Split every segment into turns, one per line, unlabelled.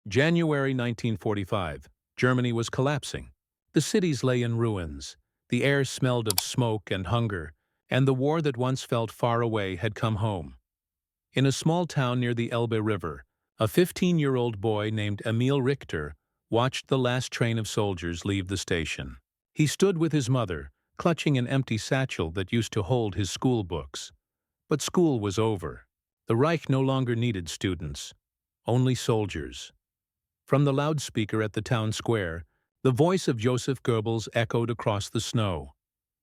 January 1945. Germany was collapsing. The cities lay in ruins. The air smelled of smoke and hunger, and the war that once felt far away had come home. In a small town near the Elbe River, a 15-year-old boy named Emil Richter watched the last train of soldiers leave the station. He stood with his mother, clutching an empty satchel that used to hold his school books. But school was over. The Reich no longer needed students, only soldiers. From the loudspeaker at the town square, the voice of Joseph Goebbels echoed across the snow.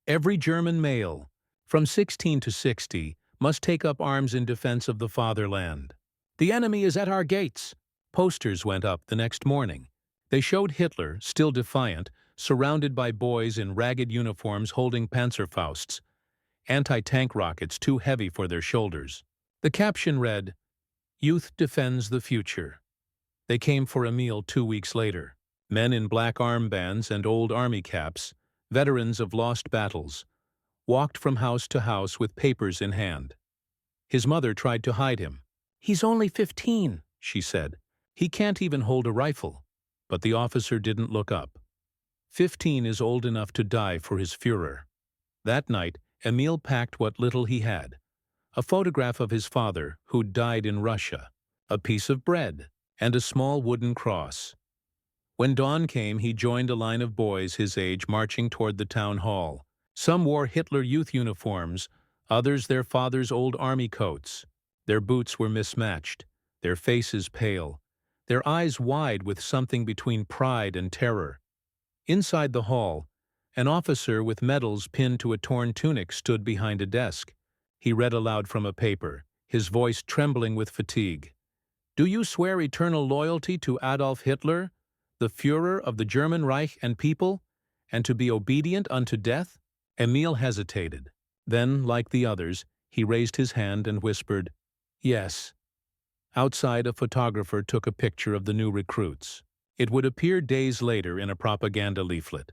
Every German male, from 16 to 60, must take up arms in defense of the fatherland. The enemy is at our gates. Posters went up the next morning. They showed Hitler, still defiant, surrounded by boys in ragged uniforms holding Panzerfausts, anti-tank rockets too heavy for their shoulders. The caption read, "Youth defends the future." They came for Emil 2 weeks later. Men in black armbands and old army caps, veterans of lost battles, walked from house to house with papers in hand. His mother tried to hide him. "He's only 15, she said. "He can't even hold a rifle." But the officer didn't look up. 15 is old enough to die for his Führer. That night, Emil packed what little he had. A photograph of his father, who'd died in Russia, a piece of bread, and a small wooden cross. When dawn came, he joined a line of boys his age marching toward the town hall. Some wore Hitler Youth uniforms, others their father's old army coats. Their boots were mismatched, their faces pale, their eyes wide with something between pride and terror. Inside the hall, an officer with medals pinned to a torn tunic stood behind a desk. He read aloud from a paper, his voice trembling with fatigue. "Do you swear eternal loyalty to Adolf Hitler, the Führer of the German Reich and people, and to be obedient unto death?" Emil hesitated. Then, like the others, he raised his hand and whispered, "Yes." Outside, a photographer took a picture of the new recruits. It would appear days later in a propaganda leaflet.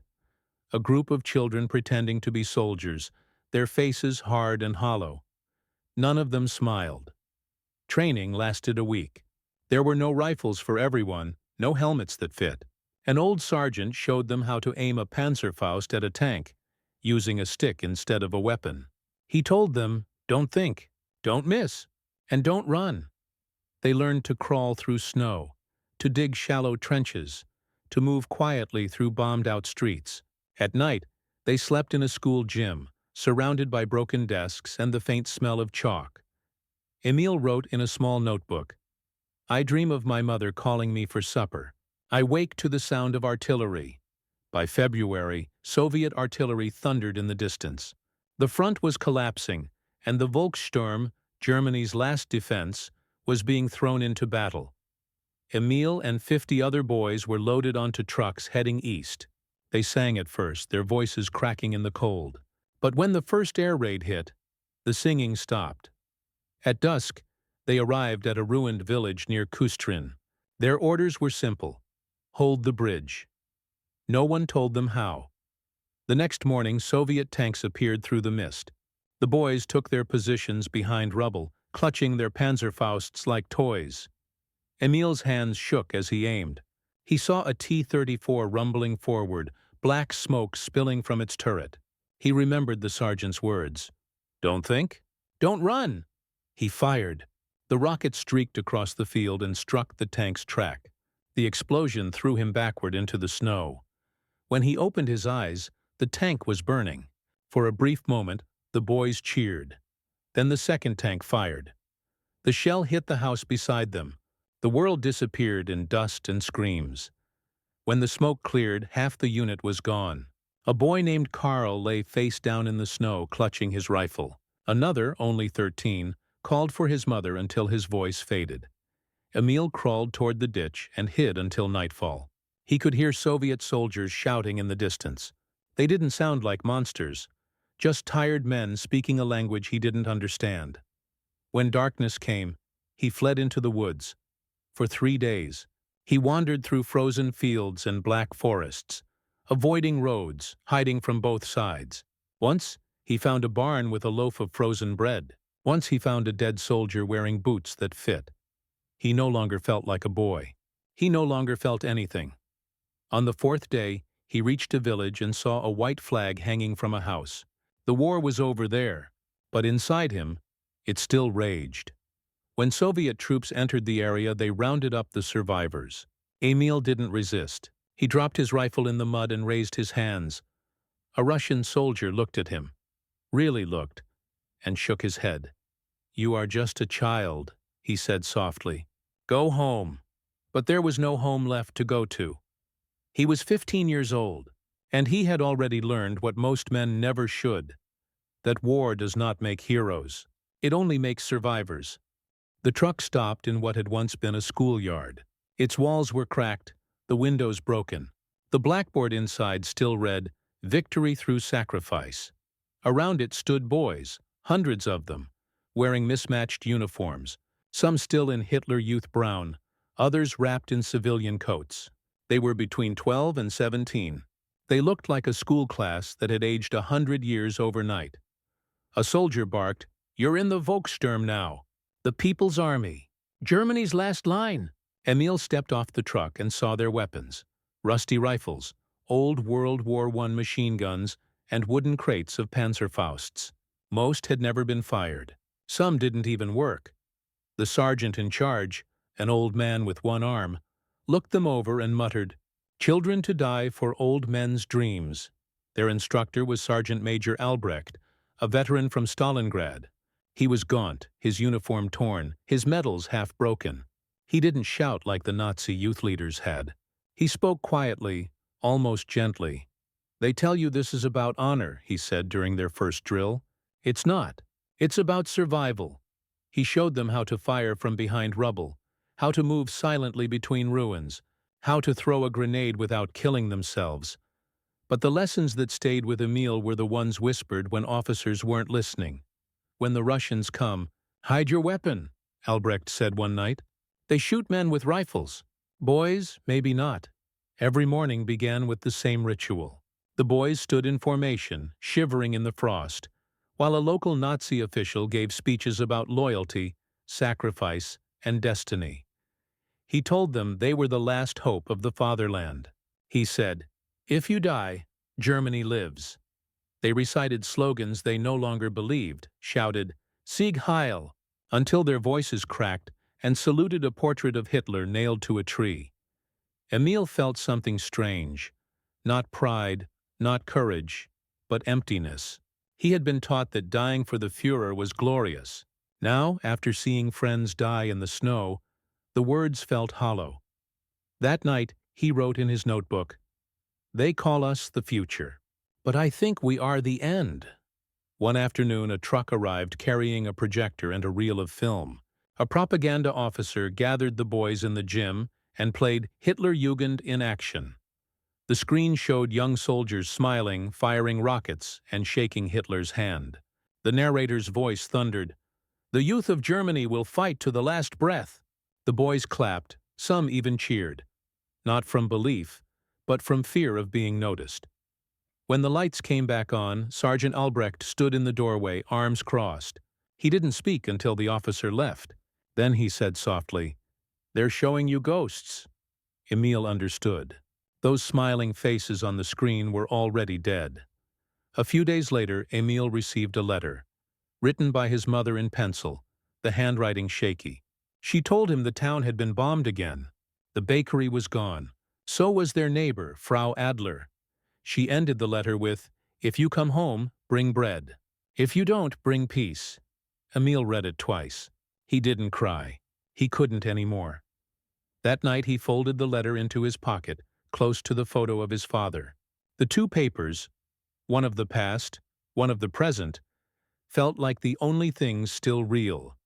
A group of children pretending to be soldiers, their faces hard and hollow. None of them smiled. Training lasted a week. There were no rifles for everyone, no helmets that fit. An old sergeant showed them how to aim a Panzerfaust at a tank, using a stick instead of a weapon. He told them, "Don't think, don't miss, and don't run." They learned to crawl through snow, to dig shallow trenches, to move quietly through bombed-out streets. At night, they slept in a school gym, surrounded by broken desks and the faint smell of chalk. Emil wrote in a small notebook, "I dream of my mother calling me for supper. I wake to the sound of artillery." By February, Soviet artillery thundered in the distance. The front was collapsing, and the Volkssturm, Germany's last defense, was being thrown into battle. Emil and 50 other boys were loaded onto trucks heading east. They sang at first, their voices cracking in the cold. But when the first air raid hit, the singing stopped. At dusk, they arrived at a ruined village near Kustrin. Their orders were simple: hold the bridge. No one told them how. The next morning, Soviet tanks appeared through the mist. The boys took their positions behind rubble, clutching their Panzerfausts like toys. Emil's hands shook as he aimed. He saw a T-34 rumbling forward, black smoke spilling from its turret. He remembered the sergeant's words. "Don't think, don't run." He fired. The rocket streaked across the field and struck the tank's track. The explosion threw him backward into the snow. When he opened his eyes, the tank was burning. For a brief moment, the boys cheered. Then the second tank fired. The shell hit the house beside them. The world disappeared in dust and screams. When the smoke cleared, half the unit was gone. A boy named Karl lay face down in the snow, clutching his rifle. Another, only 13, called for his mother until his voice faded. Emil crawled toward the ditch and hid until nightfall. He could hear Soviet soldiers shouting in the distance. They didn't sound like monsters, just tired men speaking a language he didn't understand. When darkness came, he fled into the woods. For 3 days, he wandered through frozen fields and black forests, avoiding roads, hiding from both sides. Once, he found a barn with a loaf of frozen bread. Once he found a dead soldier wearing boots that fit. He no longer felt like a boy. He no longer felt anything. On the fourth day, he reached a village and saw a white flag hanging from a house. The war was over there, but inside him, it still raged. When Soviet troops entered the area, they rounded up the survivors. Emil didn't resist. He dropped his rifle in the mud and raised his hands. A Russian soldier looked at him, really looked, and shook his head. "You are just a child," he said softly. "Go home." But there was no home left to go to. He was 15 years old, and he had already learned what most men never should, that war does not make heroes. It only makes survivors. The truck stopped in what had once been a schoolyard. Its walls were cracked, the windows broken. The blackboard inside still read, "Victory through sacrifice." Around it stood boys, hundreds of them, wearing mismatched uniforms, some still in Hitler Youth brown, others wrapped in civilian coats. They were between 12 and 17. They looked like a school class that had aged 100 years overnight. A soldier barked, "You're in the Volkssturm now. The People's Army. Germany's last line." Emil stepped off the truck and saw their weapons. Rusty rifles, old World War I machine guns, and wooden crates of Panzerfausts. Most had never been fired. Some didn't even work. The sergeant in charge, an old man with one arm, looked them over and muttered, "Children to die for old men's dreams." Their instructor was Sergeant Major Albrecht, a veteran from Stalingrad. He was gaunt, his uniform torn, his medals half broken. He didn't shout like the Nazi youth leaders had. He spoke quietly, almost gently. "They tell you this is about honor," he said during their first drill. "It's not. It's about survival." He showed them how to fire from behind rubble, how to move silently between ruins, how to throw a grenade without killing themselves. But the lessons that stayed with Emil were the ones whispered when officers weren't listening. "When the Russians come, hide your weapon," Albrecht said one night. "They shoot men with rifles. Boys, maybe not." Every morning began with the same ritual. The boys stood in formation, shivering in the frost, while a local Nazi official gave speeches about loyalty, sacrifice, and destiny. He told them they were the last hope of the fatherland. He said, "If you die, Germany lives." They recited slogans they no longer believed, shouted, "Sieg Heil," until their voices cracked, and saluted a portrait of Hitler nailed to a tree. Emil felt something strange. Not pride, not courage, but emptiness. He had been taught that dying for the Führer was glorious. Now, after seeing friends die in the snow, the words felt hollow. That night, he wrote in his notebook, "They call us the future, but I think we are the end." One afternoon, a truck arrived carrying a projector and a reel of film. A propaganda officer gathered the boys in the gym and played Hitler Jugend in action. The screen showed young soldiers smiling, firing rockets, and shaking Hitler's hand. The narrator's voice thundered, "The youth of Germany will fight to the last breath." The boys clapped, some even cheered. Not from belief, but from fear of being noticed. When the lights came back on, Sergeant Albrecht stood in the doorway, arms crossed. He didn't speak until the officer left. Then he said softly, "They're showing you ghosts." Emil understood. Those smiling faces on the screen were already dead. A few days later, Emil received a letter, written by his mother in pencil, the handwriting shaky. She told him the town had been bombed again. The bakery was gone. So was their neighbor, Frau Adler. She ended the letter with, "If you come home, bring bread. If you don't, bring peace." Emil read it twice. He didn't cry. He couldn't anymore. That night he folded the letter into his pocket, close to the photo of his father. The two papers, one of the past, one of the present, felt like the only things still real.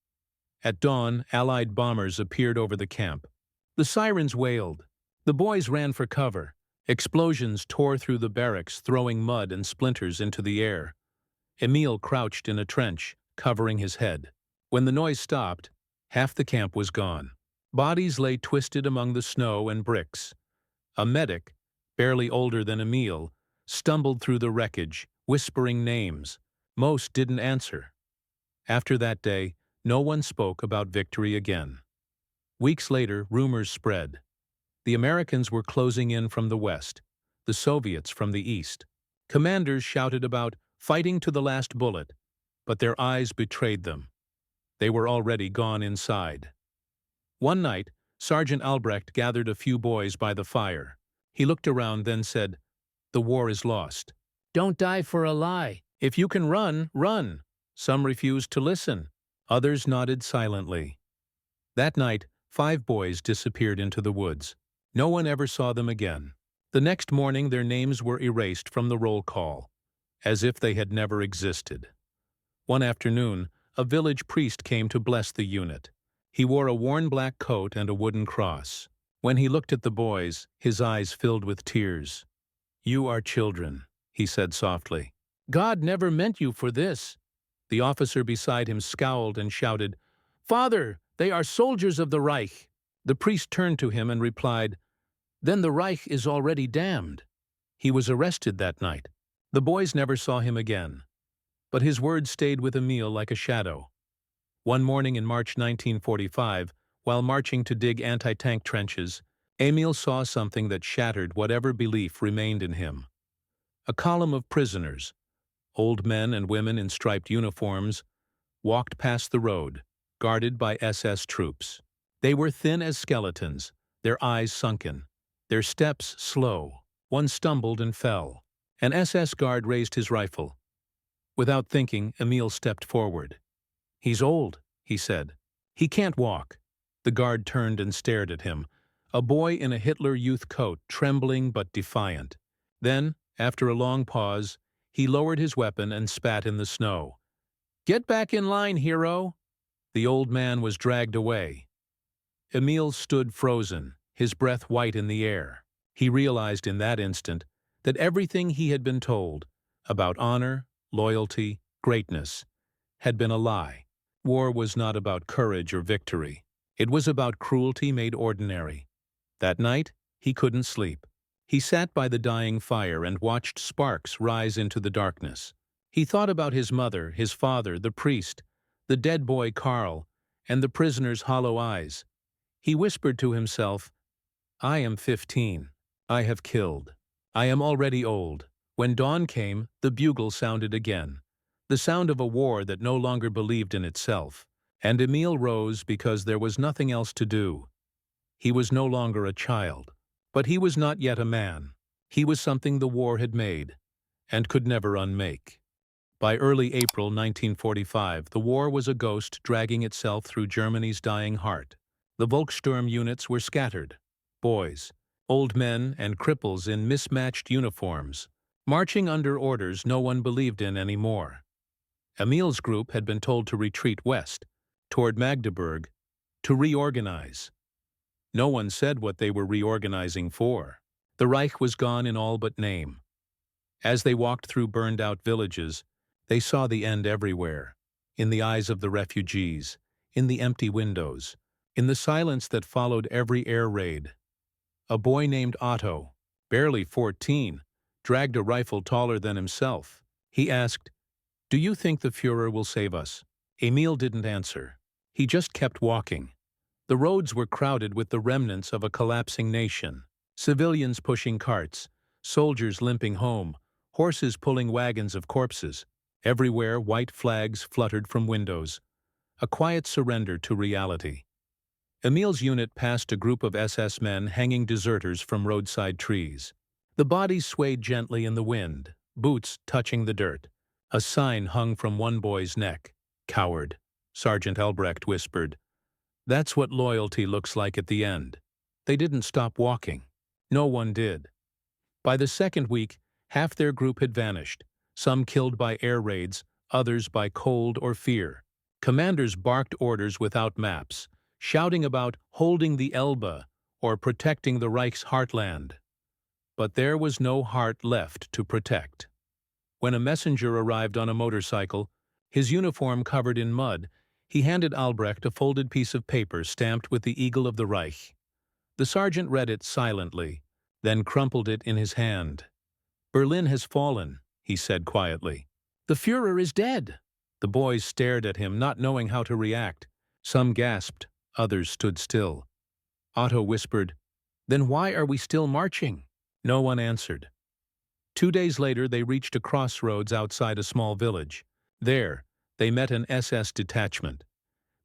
At dawn, Allied bombers appeared over the camp. The sirens wailed. The boys ran for cover. Explosions tore through the barracks, throwing mud and splinters into the air. Emil crouched in a trench, covering his head. When the noise stopped, half the camp was gone. Bodies lay twisted among the snow and bricks. A medic, barely older than Emil, stumbled through the wreckage, whispering names. Most didn't answer. After that day, no one spoke about victory again. Weeks later, rumors spread. The Americans were closing in from the west, the Soviets from the east. Commanders shouted about fighting to the last bullet, but their eyes betrayed them. They were already gone inside. One night, Sergeant Albrecht gathered a few boys by the fire. He looked around, then said, "The war is lost. Don't die for a lie. If you can run, run." Some refused to listen. Others nodded silently. That night, 5 boys disappeared into the woods. No one ever saw them again. The next morning, their names were erased from the roll call, as if they had never existed. One afternoon, a village priest came to bless the unit. He wore a worn black coat and a wooden cross. When he looked at the boys, his eyes filled with tears. "You are children," he said softly. "God never meant you for this." The officer beside him scowled and shouted, "Father, they are soldiers of the Reich." The priest turned to him and replied, "Then the Reich is already damned." He was arrested that night. The boys never saw him again. But his words stayed with Emil like a shadow. One morning in March 1945, while marching to dig anti-tank trenches, Emil saw something that shattered whatever belief remained in him. A column of prisoners, old men and women in striped uniforms, walked past the road, guarded by SS troops. They were thin as skeletons, their eyes sunken, their steps slow. One stumbled and fell. An SS guard raised his rifle. Without thinking, Emil stepped forward. "He's old," he said. "He can't walk." The guard turned and stared at him, a boy in a Hitler Youth coat, trembling but defiant. Then, after a long pause, he lowered his weapon and spat in the snow. "Get back in line, hero!" The old man was dragged away. Emil stood frozen, his breath white in the air. He realized in that instant that everything he had been told about honor, loyalty, greatness had been a lie. War was not about courage or victory. It was about cruelty made ordinary. That night, he couldn't sleep. He sat by the dying fire and watched sparks rise into the darkness. He thought about his mother, his father, the priest, the dead boy Karl, and the prisoner's hollow eyes. He whispered to himself, "I am 15. I have killed. I am already old." When dawn came, the bugle sounded again, the sound of a war that no longer believed in itself. And Emil rose because there was nothing else to do. He was no longer a child, but he was not yet a man. He was something the war had made, and could never unmake. By early April 1945, the war was a ghost dragging itself through Germany's dying heart. The Volkssturm units were scattered. Boys, old men, and cripples in mismatched uniforms, marching under orders no one believed in anymore. Emil's group had been told to retreat west, toward Magdeburg, to reorganize. No one said what they were reorganizing for. The Reich was gone in all but name. As they walked through burned-out villages, they saw the end everywhere, in the eyes of the refugees, in the empty windows, in the silence that followed every air raid. A boy named Otto, barely 14, dragged a rifle taller than himself. He asked, "Do you think the Führer will save us?" Emil didn't answer. He just kept walking. The roads were crowded with the remnants of a collapsing nation. Civilians pushing carts, soldiers limping home, horses pulling wagons of corpses. Everywhere, white flags fluttered from windows. A quiet surrender to reality. Emil's unit passed a group of SS men hanging deserters from roadside trees. The bodies swayed gently in the wind, boots touching the dirt. A sign hung from one boy's neck. "Coward," Sergeant Albrecht whispered. "That's what loyalty looks like at the end." They didn't stop walking. No one did. By the second week, half their group had vanished, some killed by air raids, others by cold or fear. Commanders barked orders without maps, shouting about holding the Elbe or protecting the Reich's heartland. But there was no heart left to protect. When a messenger arrived on a motorcycle, his uniform covered in mud, he handed Albrecht a folded piece of paper stamped with the eagle of the Reich. The sergeant read it silently, then crumpled it in his hand. "Berlin has fallen," he said quietly. "The Führer is dead." The boys stared at him, not knowing how to react. Some gasped, others stood still. Otto whispered, Then why are we still marching? No one answered. 2 days later, they reached a crossroads outside a small village. There, they met an SS detachment.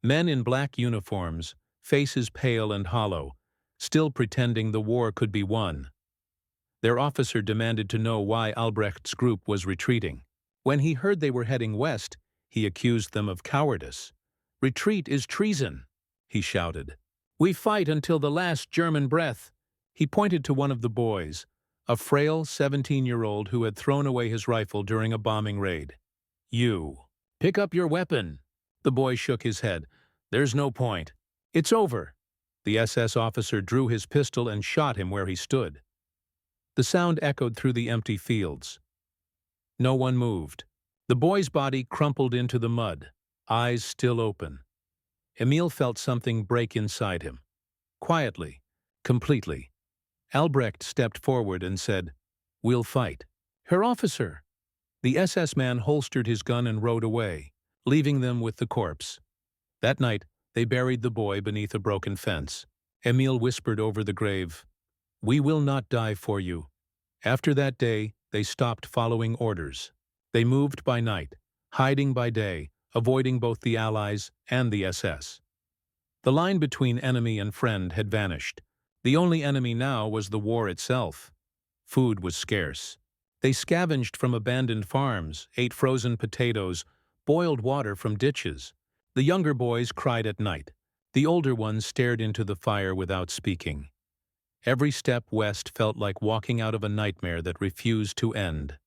Men in black uniforms, faces pale and hollow, still pretending the war could be won. Their officer demanded to know why Albrecht's group was retreating. When he heard they were heading west, he accused them of cowardice. "Retreat is treason," he shouted. "We fight until the last German breath." He pointed to one of the boys, a frail 17-year-old who had thrown away his rifle during a bombing raid. "You, pick up your weapon." The boy shook his head. "There's no point. It's over." The SS officer drew his pistol and shot him where he stood. The sound echoed through the empty fields. No one moved. The boy's body crumpled into the mud, eyes still open. Emil felt something break inside him. Quietly, completely. Albrecht stepped forward and said, "We'll fight." "Herr Officer!" The SS man holstered his gun and rode away, leaving them with the corpse. That night, they buried the boy beneath a broken fence. Emil whispered over the grave, "We will not die for you." After that day, they stopped following orders. They moved by night, hiding by day, avoiding both the Allies and the SS. The line between enemy and friend had vanished. The only enemy now was the war itself. Food was scarce. They scavenged from abandoned farms, ate frozen potatoes, boiled water from ditches. The younger boys cried at night. The older ones stared into the fire without speaking. Every step west felt like walking out of a nightmare that refused to end.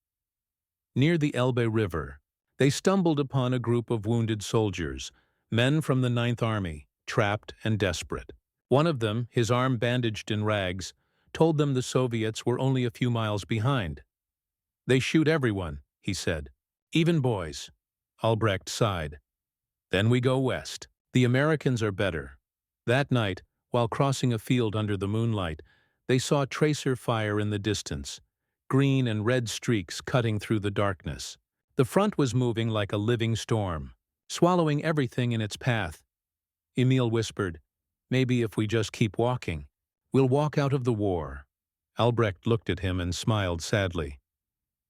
Near the Elbe River, they stumbled upon a group of wounded soldiers, men from the Ninth Army, trapped and desperate. One of them, his arm bandaged in rags, told them the Soviets were only a few miles behind. "They shoot everyone," he said. "Even boys." Albrecht sighed. "Then we go west. The Americans are better." That night, while crossing a field under the moonlight, they saw tracer fire in the distance, green and red streaks cutting through the darkness. The front was moving like a living storm, swallowing everything in its path. Emil whispered, "Maybe if we just keep walking, we'll walk out of the war." Albrecht looked at him and smiled sadly.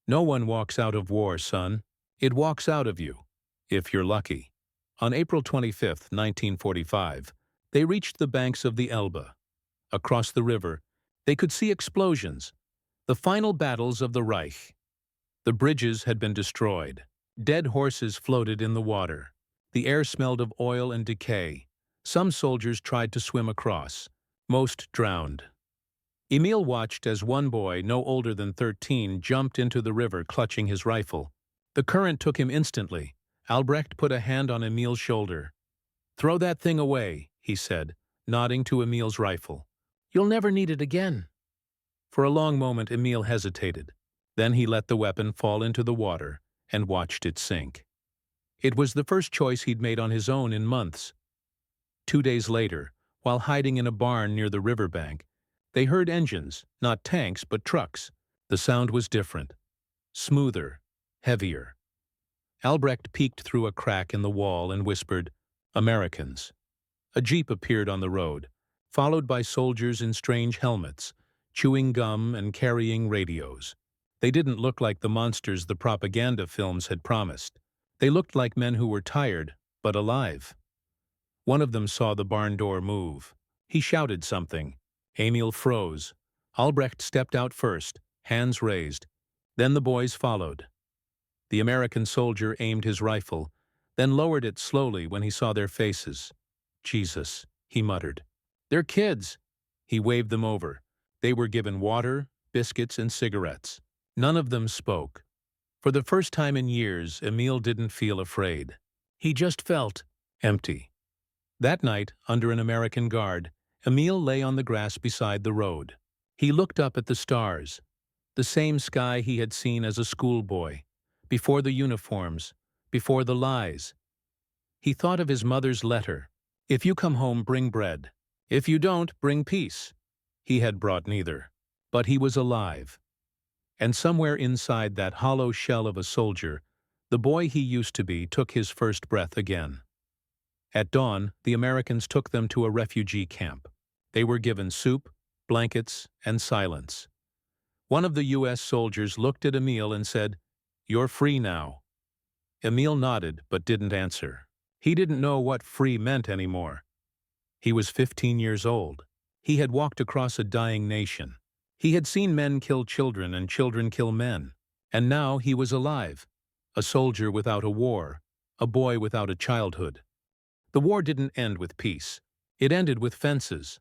"No one walks out of war, son. It walks out of you, if you're lucky." On April 25, 1945, they reached the banks of the Elbe. Across the river, they could see explosions, the final battles of the Reich. The bridges had been destroyed. Dead horses floated in the water. The air smelled of oil and decay. Some soldiers tried to swim across. Most drowned. Emil watched as one boy, no older than 13, jumped into the river clutching his rifle. The current took him instantly. Albrecht put a hand on Emil's shoulder. "Throw that thing away," he said, nodding to Emil's rifle. "You'll never need it again." For a long moment, Emil hesitated. Then he let the weapon fall into the water and watched it sink. It was the first choice he'd made on his own in months. 2 days later, while hiding in a barn near the riverbank, they heard engines, not tanks but trucks. The sound was different, smoother, heavier. Albrecht peeked through a crack in the wall and whispered, "Americans." A jeep appeared on the road, followed by soldiers in strange helmets, chewing gum and carrying radios. They didn't look like the monsters the propaganda films had promised. They looked like men who were tired, but alive. One of them saw the barn door move. He shouted something. Emil froze. Albrecht stepped out first, hands raised. Then the boys followed. The American soldier aimed his rifle, then lowered it slowly when he saw their faces. "Jesus," he muttered. "They're kids." He waved them over. They were given water, biscuits, and cigarettes. None of them spoke. For the first time in years, Emil didn't feel afraid. He just felt empty. That night, under an American guard, Emil lay on the grass beside the road. He looked up at the stars, the same sky he had seen as a schoolboy, before the uniforms, before the lies. He thought of his mother's letter. "If you come home, bring bread. If you don't, bring peace." He had brought neither. But he was alive. And somewhere inside that hollow shell of a soldier, the boy he used to be took his first breath again. At dawn, the Americans took them to a refugee camp. They were given soup, blankets, and silence. One of the U.S. soldiers looked at Emil and said, "You're free now." Emil nodded but didn't answer. He didn't know what free meant anymore. He was 15 years old. He had walked across a dying nation. He had seen men kill children and children kill men. And now he was alive. A soldier without a war. A boy without a childhood. The war didn't end with peace. It ended with fences.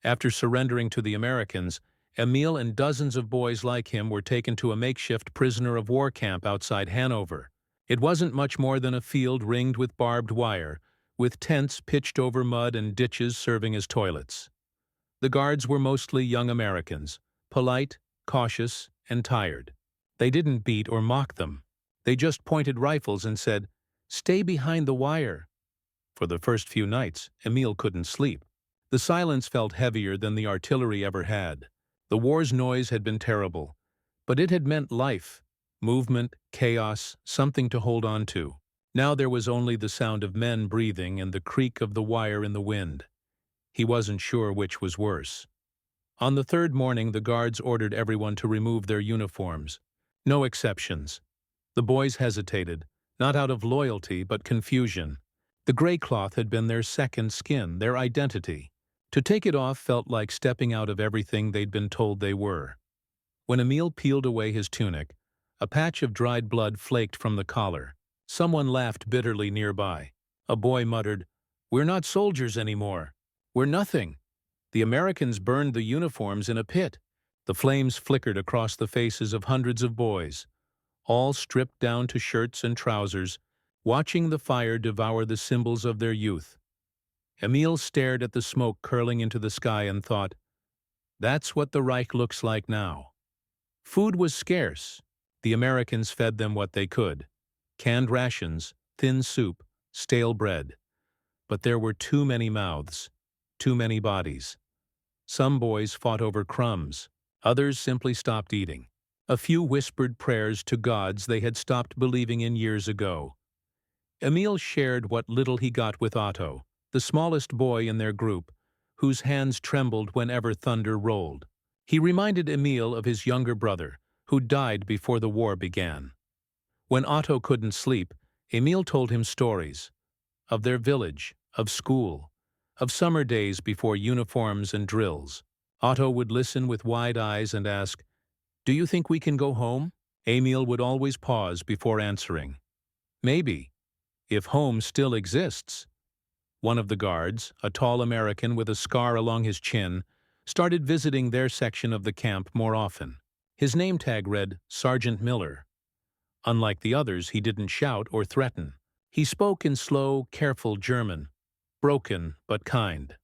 After surrendering to the Americans, Emil and dozens of boys like him were taken to a makeshift prisoner of war camp outside Hanover. It wasn't much more than a field ringed with barbed wire, with tents pitched over mud and ditches serving as toilets. The guards were mostly young Americans, polite, cautious, and tired. They didn't beat or mock them. They just pointed rifles and said, "Stay behind the wire." For the first few nights, Emil couldn't sleep. The silence felt heavier than the artillery ever had. The war's noise had been terrible, but it had meant life, movement, chaos, something to hold on to. Now there was only the sound of men breathing and the creak of the wire in the wind. He wasn't sure which was worse. On the third morning, the guards ordered everyone to remove their uniforms. No exceptions. The boys hesitated, not out of loyalty but confusion. The gray cloth had been their second skin, their identity. To take it off felt like stepping out of everything they'd been told they were. When Emil peeled away his tunic, a patch of dried blood flaked from the collar. Someone laughed bitterly nearby. A boy muttered, "We're not soldiers anymore. We're nothing." The Americans burned the uniforms in a pit. The flames flickered across the faces of hundreds of boys, all stripped down to shirts and trousers, watching the fire devour the symbols of their youth. Emil stared at the smoke curling into the sky and thought, "That's what the Reich looks like now." Food was scarce. The Americans fed them what they could. Canned rations, thin soup, stale bread. But there were too many mouths, too many bodies. Some boys fought over crumbs. Others simply stopped eating. A few whispered prayers to gods they had stopped believing in years ago. Emil shared what little he got with Otto, the smallest boy in their group, whose hands trembled whenever thunder rolled. He reminded Emil of his younger brother, who died before the war began. When Otto couldn't sleep, Emil told him stories of their village, of school, of summer days before uniforms and drills. Otto would listen with wide eyes and ask, "Do you think we can go home?" Emil would always pause before answering, "Maybe, if home still exists." One of the guards, a tall American with a scar along his chin, started visiting their section of the camp more often. His name tag read Sergeant Miller. Unlike the others, he didn't shout or threaten. He spoke in slow, careful German, broken but kind.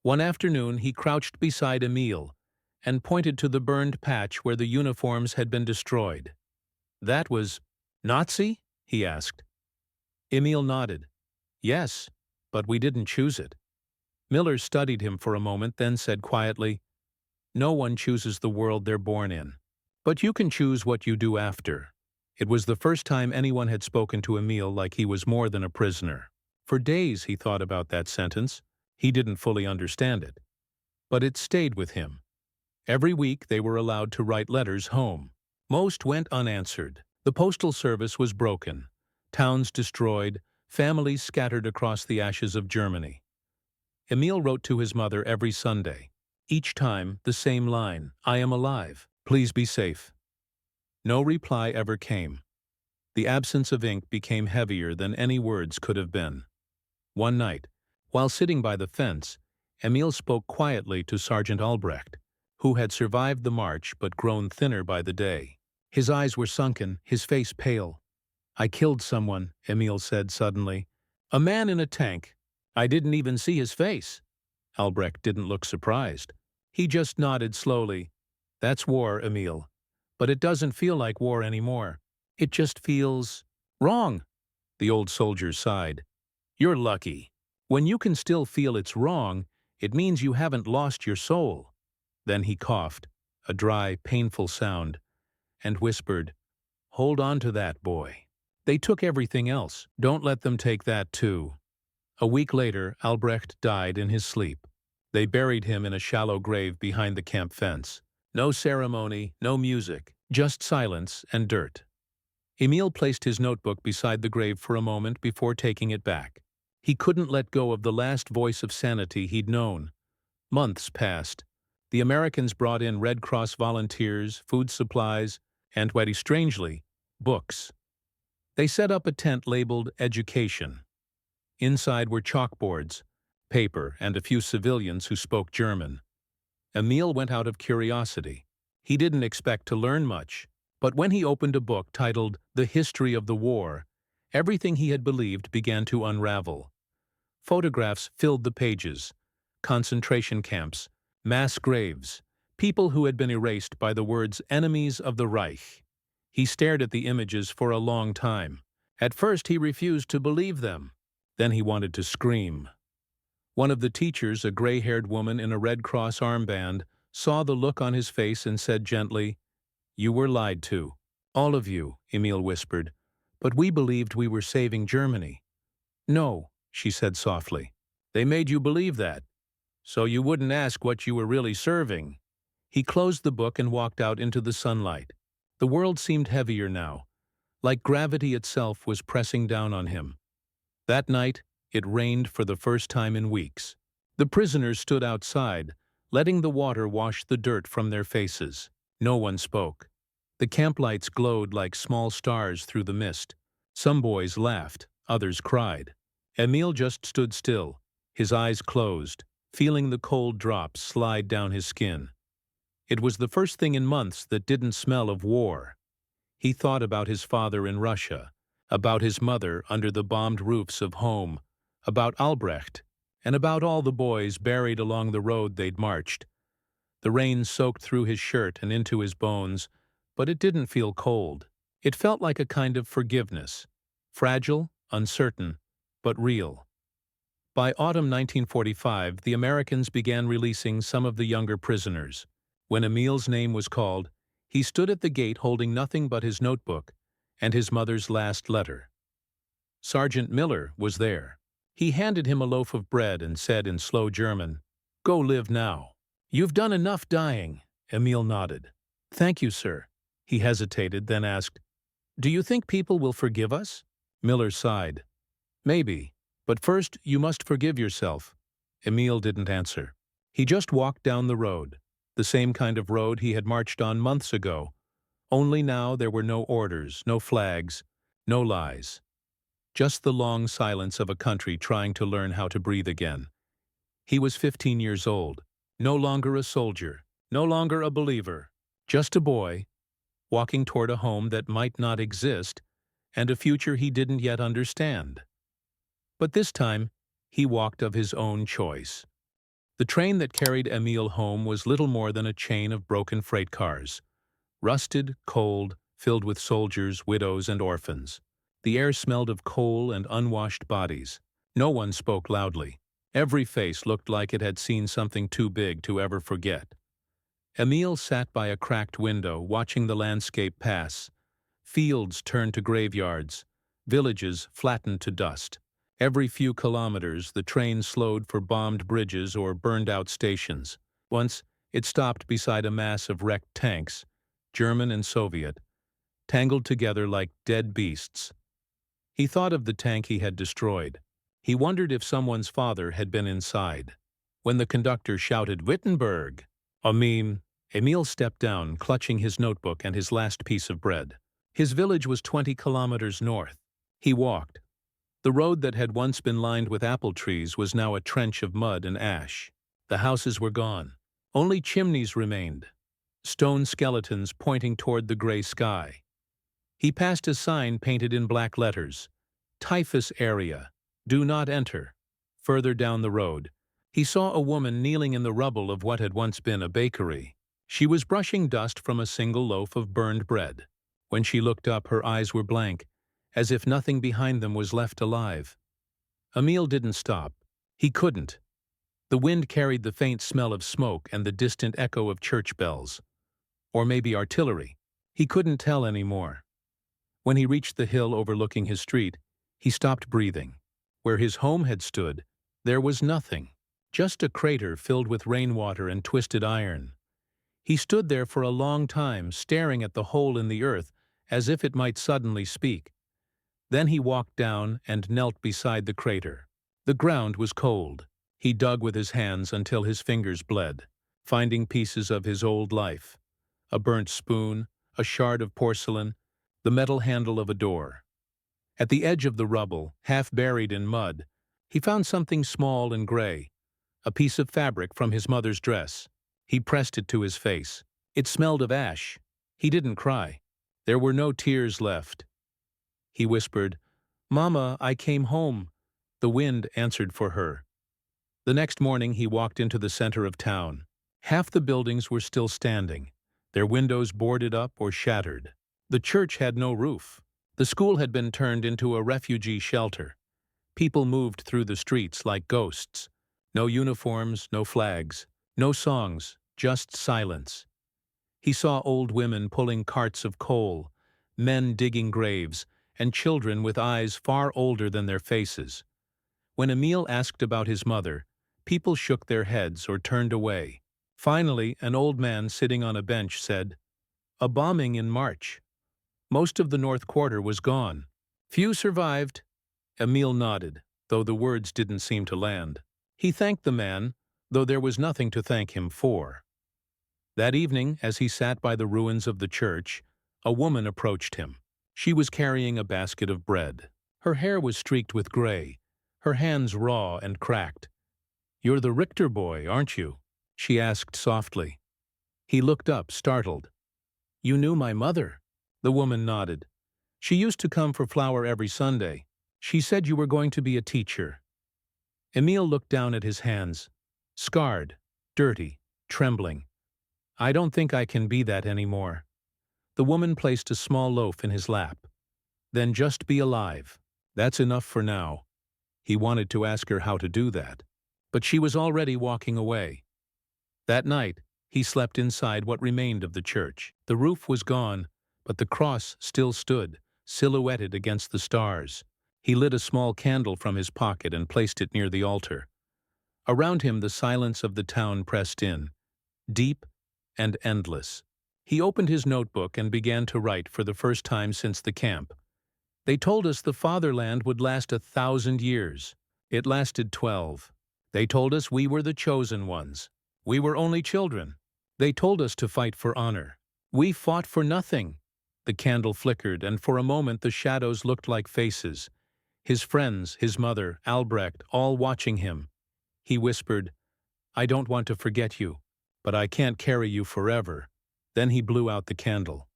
One afternoon, he crouched beside Emil and pointed to the burned patch where the uniforms had been destroyed. "That was Nazi?" he asked. Emil nodded. "Yes, but we didn't choose it." Miller studied him for a moment, then said quietly, "No one chooses the world they're born in. But you can choose what you do after." It was the first time anyone had spoken to Emil like he was more than a prisoner. For days he thought about that sentence. He didn't fully understand it. But it stayed with him. Every week they were allowed to write letters home. Most went unanswered. The postal service was broken. Towns destroyed, families scattered across the ashes of Germany. Emil wrote to his mother every Sunday. Each time, the same line, "I am alive. Please be safe." No reply ever came. The absence of ink became heavier than any words could have been. One night, while sitting by the fence, Emil spoke quietly to Sergeant Albrecht, who had survived the march but grown thinner by the day. His eyes were sunken, his face pale. "I killed someone," Emil said suddenly. "A man in a tank. I didn't even see his face." Albrecht didn't look surprised. He just nodded slowly. "That's war, Emil. But it doesn't feel like war anymore. It just feels wrong." The old soldier sighed. "You're lucky. When you can still feel it's wrong, it means you haven't lost your soul." Then he coughed, a dry, painful sound, and whispered, "Hold on to that, boy. They took everything else. Don't let them take that too." A week later, Albrecht died in his sleep. They buried him in a shallow grave behind the camp fence. No ceremony, no music, just silence and dirt. Emil placed his notebook beside the grave for a moment before taking it back. He couldn't let go of the last voice of sanity he'd known. Months passed. The Americans brought in Red Cross volunteers, food supplies, and, very strangely, books. They set up a tent labeled Education. Inside were chalkboards, paper, and a few civilians who spoke German. Emil went out of curiosity. He didn't expect to learn much, but when he opened a book titled The History of the War, everything he had believed began to unravel. Photographs filled the pages. Concentration camps, mass graves, people who had been erased by the words enemies of the Reich. He stared at the images for a long time. At first he refused to believe them. Then he wanted to scream. One of the teachers, a gray-haired woman in a Red Cross armband, saw the look on his face and said gently, "You were lied to. All of you," Emil whispered. "But we believed we were saving Germany." "No," she said softly. "They made you believe that, so you wouldn't ask what you were really serving." He closed the book and walked out into the sunlight. The world seemed heavier now, like gravity itself was pressing down on him. That night, it rained for the first time in weeks. The prisoners stood outside, letting the water wash the dirt from their faces. No one spoke. The camp lights glowed like small stars through the mist. Some boys laughed, others cried. Emil just stood still, his eyes closed, feeling the cold drops slide down his skin. It was the first thing in months that didn't smell of war. He thought about his father in Russia, about his mother under the bombed roofs of home, about Albrecht, and about all the boys buried along the road they'd marched. The rain soaked through his shirt and into his bones, but it didn't feel cold. It felt like a kind of forgiveness, fragile, uncertain, but real. By autumn 1945, the Americans began releasing some of the younger prisoners. When Emil's name was called, he stood at the gate holding nothing but his notebook and his mother's last letter. Sergeant Miller was there. He handed him a loaf of bread and said in slow German, "Go live now." "You've done enough dying," Emil nodded. "Thank you, sir." He hesitated, then asked, "Do you think people will forgive us?" Miller sighed. "Maybe, but first you must forgive yourself." Emil didn't answer. He just walked down the road, the same kind of road he had marched on months ago, only now there were no orders, no flags, no lies. Just the long silence of a country trying to learn how to breathe again. He was 15 years old, no longer a soldier, no longer a believer, just a boy, walking toward a home that might not exist and a future he didn't yet understand. But this time, he walked of his own choice. The train that carried Emil home was little more than a chain of broken freight cars. Rusted, cold, filled with soldiers, widows, and orphans. The air smelled of coal and unwashed bodies. No one spoke loudly. Every face looked like it had seen something too big to ever forget. Emil sat by a cracked window, watching the landscape pass. Fields turned to graveyards, villages flattened to dust. Every few kilometers, the train slowed for bombed bridges or burned-out stations. Once, it stopped beside a mass of wrecked tanks, German and Soviet, tangled together like dead beasts. He thought of the tank he had destroyed. He wondered if someone's father had been inside. When the conductor shouted, "Wittenberg!" Emil stepped down, clutching his notebook and his last piece of bread. His village was 20 kilometers north. He walked. The road that had once been lined with apple trees was now a trench of mud and ash. The houses were gone. Only chimneys remained, stone skeletons pointing toward the gray sky. He passed a sign painted in black letters, "Typhus area, do not enter." Further down the road, he saw a woman kneeling in the rubble of what had once been a bakery. She was brushing dust from a single loaf of burned bread. When she looked up, her eyes were blank, as if nothing behind them was left alive. Emil didn't stop. He couldn't. The wind carried the faint smell of smoke and the distant echo of church bells. Or maybe artillery. He couldn't tell anymore. When he reached the hill overlooking his street, he stopped breathing. Where his home had stood, there was nothing. just a crater filled with rainwater and twisted iron. He stood there for a long time, staring at the hole in the earth as if it might suddenly speak. Then he walked down and knelt beside the crater. The ground was cold. He dug with his hands until his fingers bled, finding pieces of his old life. A burnt spoon, a shard of porcelain, the metal handle of a door. At the edge of the rubble, half buried in mud, he found something small and gray, a piece of fabric from his mother's dress. He pressed it to his face. It smelled of ash. He didn't cry. There were no tears left. He whispered, "Mama, I came home." The wind answered for her. The next morning he walked into the center of town. Half the buildings were still standing, their windows boarded up or shattered. The church had no roof. The school had been turned into a refugee shelter. People moved through the streets like ghosts. No uniforms, no flags, no songs, just silence. He saw old women pulling carts of coal, men digging graves, and children with eyes far older than their faces. When Emil asked about his mother, people shook their heads or turned away. Finally, an old man sitting on a bench said, "A bombing in March. Most of the North Quarter was gone. Few survived." Emil nodded, though the words didn't seem to land. He thanked the man, though there was nothing to thank him for. That evening, as he sat by the ruins of the church, a woman approached him. She was carrying a basket of bread. Her hair was streaked with gray, her hands raw and cracked. "You're the Richter boy, aren't you?" she asked softly. He looked up, startled. "You knew my mother?" The woman nodded. "She used to come for flour every Sunday. She said you were going to be a teacher." Emil looked down at his hands, scarred, dirty, trembling. "I don't think I can be that anymore." The woman placed a small loaf in his lap. "Then just be alive. That's enough for now." He wanted to ask her how to do that, but she was already walking away. That night, he slept inside what remained of the church. The roof was gone, but the cross still stood, silhouetted against the stars. He lit a small candle from his pocket and placed it near the altar. Around him, the silence of the town pressed in, deep and endless. He opened his notebook and began to write for the first time since the camp. "They told us the fatherland would last 1,000 years. It lasted 12. They told us we were the chosen ones. We were only children. They told us to fight for honor. We fought for nothing." The candle flickered, and for a moment the shadows looked like faces. His friends, his mother, Albrecht, all watching him. He whispered, "I don't want to forget you, but I can't carry you forever." Then he blew out the candle.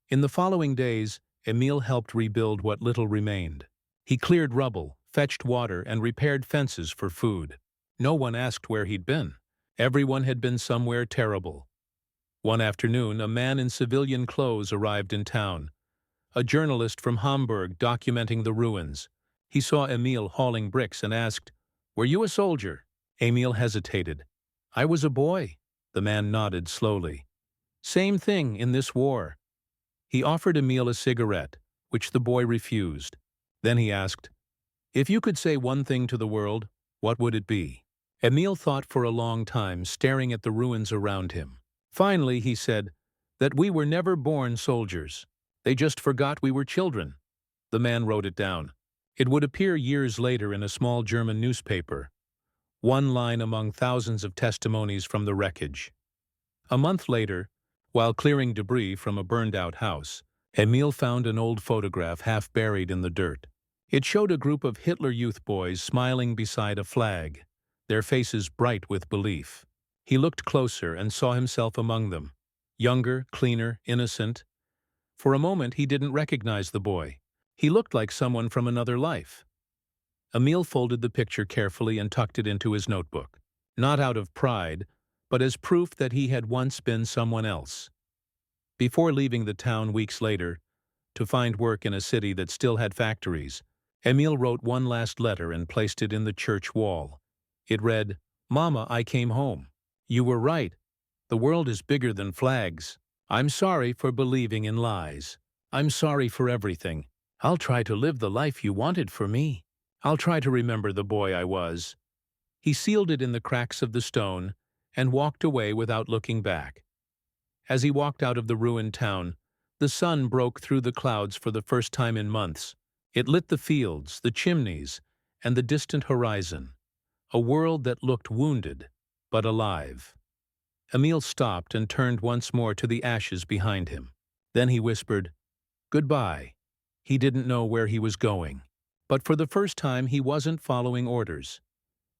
In the following days, Emil helped rebuild what little remained. He cleared rubble, fetched water, and repaired fences for food. No one asked where he'd been. Everyone had been somewhere terrible. One afternoon, a man in civilian clothes arrived in town. A journalist from Hamburg documenting the ruins. He saw Emil hauling bricks and asked, "Were you a soldier?" Emil hesitated. "I was a boy." The man nodded slowly. "Same thing in this war." He offered Emil a cigarette, which the boy refused. Then he asked, "If you could say one thing to the world, what would it be?" Emil thought for a long time, staring at the ruins around him. Finally, he said, "That we were never born soldiers. They just forgot we were children." The man wrote it down. It would appear years later in a small German newspaper. One line among thousands of testimonies from the wreckage. A month later, while clearing debris from a burned-out house, Emil found an old photograph half buried in the dirt. It showed a group of Hitler Youth boys smiling beside a flag, their faces bright with belief. He looked closer and saw himself among them, younger, cleaner, innocent. For a moment he didn't recognize the boy. He looked like someone from another life. Emil folded the picture carefully and tucked it into his notebook, not out of pride, but as proof that he had once been someone else. Before leaving the town weeks later, to find work in a city that still had factories, Emil wrote one last letter and placed it in the church wall. It read, "Mama, I came home. You were right. The world is bigger than flags. I'm sorry for believing in lies. I'm sorry for everything. I'll try to live the life you wanted for me. I'll try to remember the boy I was." He sealed it in the cracks of the stone and walked away without looking back. As he walked out of the ruined town, the sun broke through the clouds for the first time in months. It lit the fields, the chimneys, and the distant horizon, a world that looked wounded, but alive. Emil stopped and turned once more to the ashes behind him. Then he whispered, "Goodbye." He didn't know where he was going. But for the first time he wasn't following orders.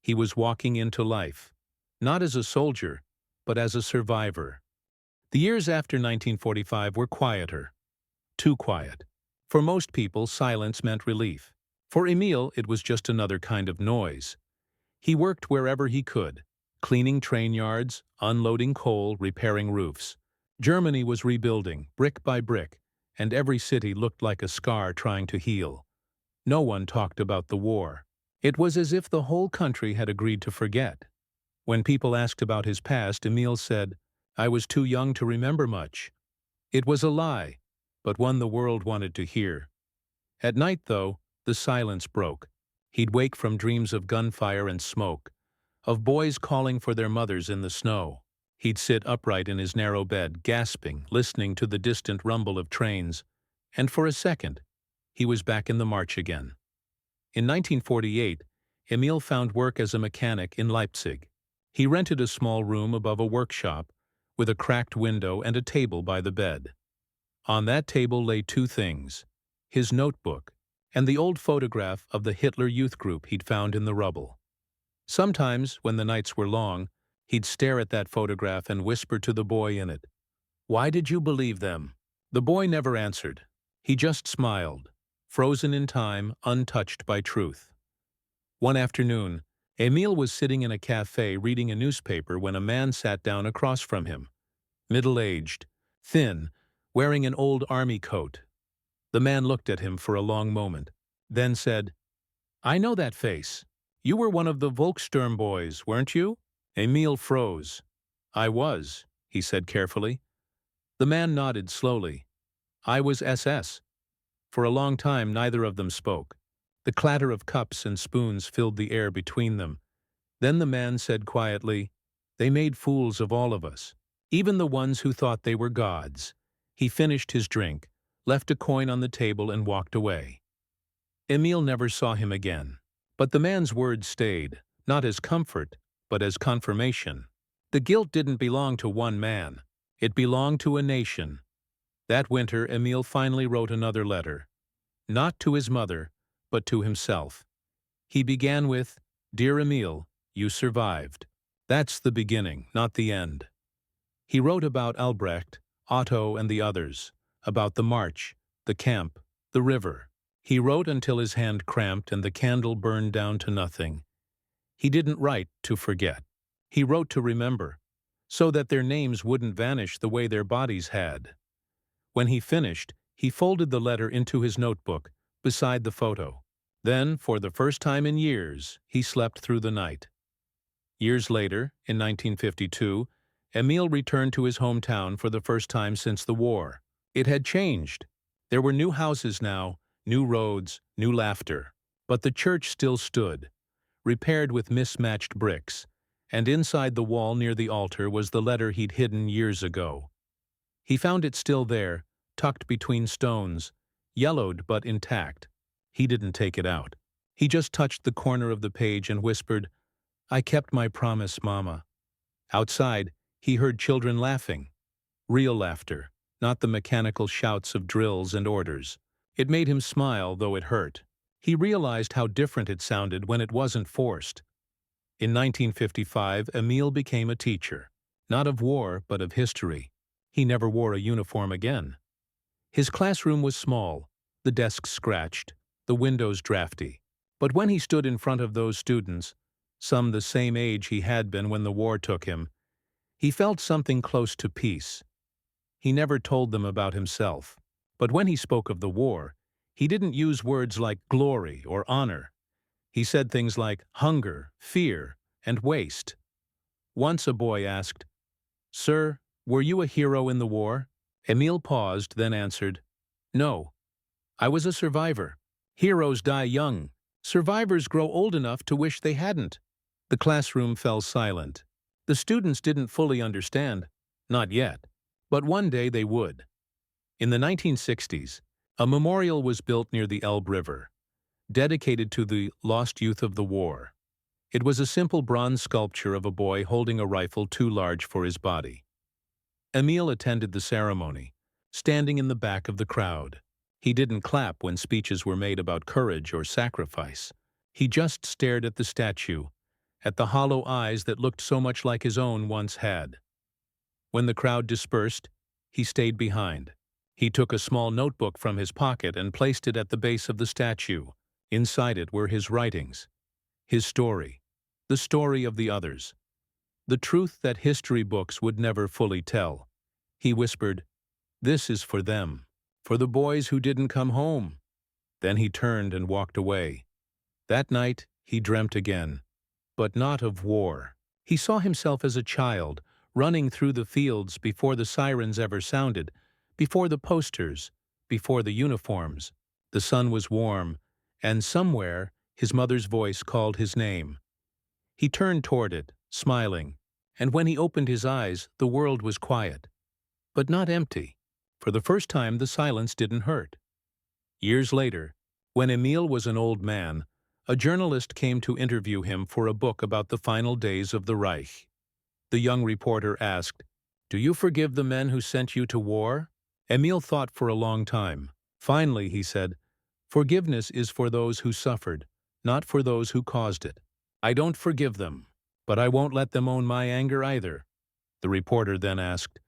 He was walking into life, not as a soldier, but as a survivor. The years after 1945 were quieter. Too quiet. For most people, silence meant relief. For Emil, it was just another kind of noise. He worked wherever he could, cleaning train yards, unloading coal, repairing roofs. Germany was rebuilding, brick by brick, and every city looked like a scar trying to heal. No one talked about the war. It was as if the whole country had agreed to forget. When people asked about his past, Emil said, "I was too young to remember much." It was a lie, but one the world wanted to hear. At night, though, the silence broke. He'd wake from dreams of gunfire and smoke, of boys calling for their mothers in the snow. He'd sit upright in his narrow bed, gasping, listening to the distant rumble of trains, and for a second, he was back in the march again. In 1948, Emil found work as a mechanic in Leipzig. He rented a small room above a workshop, with a cracked window and a table by the bed. On that table lay two things: his notebook and the old photograph of the Hitler Youth group he'd found in the rubble. Sometimes, when the nights were long, he'd stare at that photograph and whisper to the boy in it, "Why did you believe them?" The boy never answered. He just smiled, frozen in time, untouched by truth. One afternoon, Emil was sitting in a cafe reading a newspaper when a man sat down across from him. Middle-aged, thin, wearing an old army coat. The man looked at him for a long moment, then said, "I know that face. You were one of the Volkssturm boys, weren't you?" Emil froze. "I was," he said carefully. The man nodded slowly. "I was SS." For a long time neither of them spoke. The clatter of cups and spoons filled the air between them. Then the man said quietly, "They made fools of all of us, even the ones who thought they were gods." He finished his drink, left a coin on the table and walked away. Emil never saw him again. But the man's words stayed, not as comfort, but as confirmation. The guilt didn't belong to one man. It belonged to a nation. That winter, Emil finally wrote another letter. Not to his mother, but to himself. He began with, "Dear Emil, you survived." That's the beginning, not the end. He wrote about Albrecht, Otto, and the others, about the march, the camp, the river. He wrote until his hand cramped and the candle burned down to nothing. He didn't write to forget. He wrote to remember, so that their names wouldn't vanish the way their bodies had. When he finished, he folded the letter into his notebook, beside the photo. Then, for the first time in years, he slept through the night. Years later, in 1952, Emil returned to his hometown for the first time since the war. It had changed. There were new houses now, new roads, new laughter. But the church still stood, repaired with mismatched bricks, and inside the wall near the altar was the letter he'd hidden years ago. He found it still there, tucked between stones, yellowed but intact. He didn't take it out. He just touched the corner of the page and whispered, "I kept my promise, Mama." Outside, he heard children laughing. Real laughter, not the mechanical shouts of drills and orders. It made him smile, though it hurt. He realized how different it sounded when it wasn't forced. In 1955, Emil became a teacher, not of war, but of history. He never wore a uniform again. His classroom was small, the desks scratched, the windows drafty. But when he stood in front of those students, some the same age he had been when the war took him, he felt something close to peace. He never told them about himself. But when he spoke of the war, he didn't use words like glory or honor. He said things like hunger, fear, and waste. Once a boy asked, "Sir, were you a hero in the war?" Emil paused, then answered, "No. I was a survivor. Heroes die young. Survivors grow old enough to wish they hadn't." The classroom fell silent. The students didn't fully understand. Not yet. But one day they would. In the 1960s, a memorial was built near the Elbe River, dedicated to the lost youth of the war. It was a simple bronze sculpture of a boy holding a rifle too large for his body. Emil attended the ceremony, standing in the back of the crowd. He didn't clap when speeches were made about courage or sacrifice. He just stared at the statue, at the hollow eyes that looked so much like his own once had. When the crowd dispersed, he stayed behind. He took a small notebook from his pocket and placed it at the base of the statue. Inside it were his writings, his story, the story of the others, the truth that history books would never fully tell. He whispered, "This is for them, for the boys who didn't come home." Then he turned and walked away. That night, he dreamt again, but not of war. He saw himself as a child, running through the fields before the sirens ever sounded, before the posters, before the uniforms. The sun was warm, and somewhere his mother's voice called his name. He turned toward it, smiling, and when he opened his eyes, the world was quiet. But not empty. For the first time, the silence didn't hurt. Years later, when Emil was an old man, a journalist came to interview him for a book about the final days of the Reich. The young reporter asked, "Do you forgive the men who sent you to war?" Emil thought for a long time. Finally, he said, "Forgiveness is for those who suffered, not for those who caused it. I don't forgive them, but I won't let them own my anger either." The reporter then asked,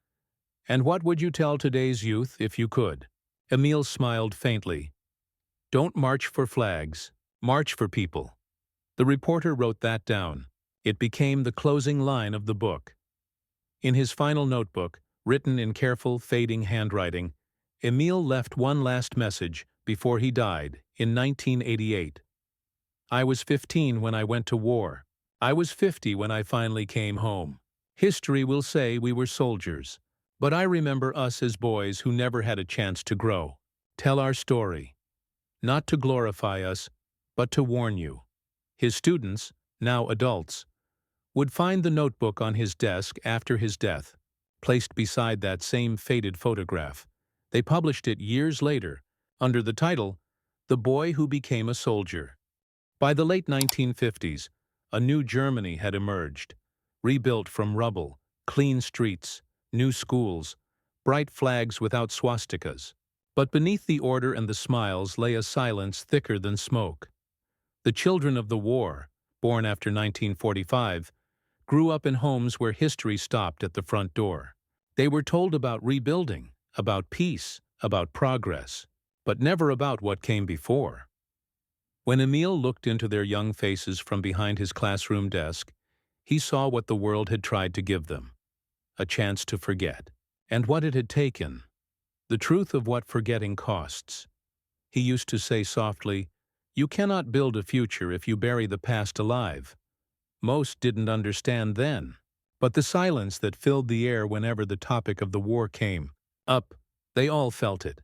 "And what would you tell today's youth if you could?" Emil smiled faintly. "Don't march for flags, march for people." The reporter wrote that down. It became the closing line of the book. In his final notebook, written in careful, fading handwriting, Emil left one last message before he died in 1988. "I was 15 when I went to war. I was 50 when I finally came home. History will say we were soldiers, but I remember us as boys who never had a chance to grow. Tell our story. Not to glorify us, but to warn you." His students, now adults, would find the notebook on his desk after his death, placed beside that same faded photograph. They published it years later, under the title, "The Boy Who Became a Soldier." By the late 1950s, a new Germany had emerged, rebuilt from rubble, clean streets, new schools, bright flags without swastikas. But beneath the order and the smiles lay a silence thicker than smoke. The children of the war, born after 1945, grew up in homes where history stopped at the front door. They were told about rebuilding, about peace, about progress, but never about what came before. When Emil looked into their young faces from behind his classroom desk, he saw what the world had tried to give them, a chance to forget, and what it had taken, the truth of what forgetting costs. He used to say softly, "You cannot build a future if you bury the past alive." Most didn't understand then, but the silence that filled the air whenever the topic of the war came up, they all felt it.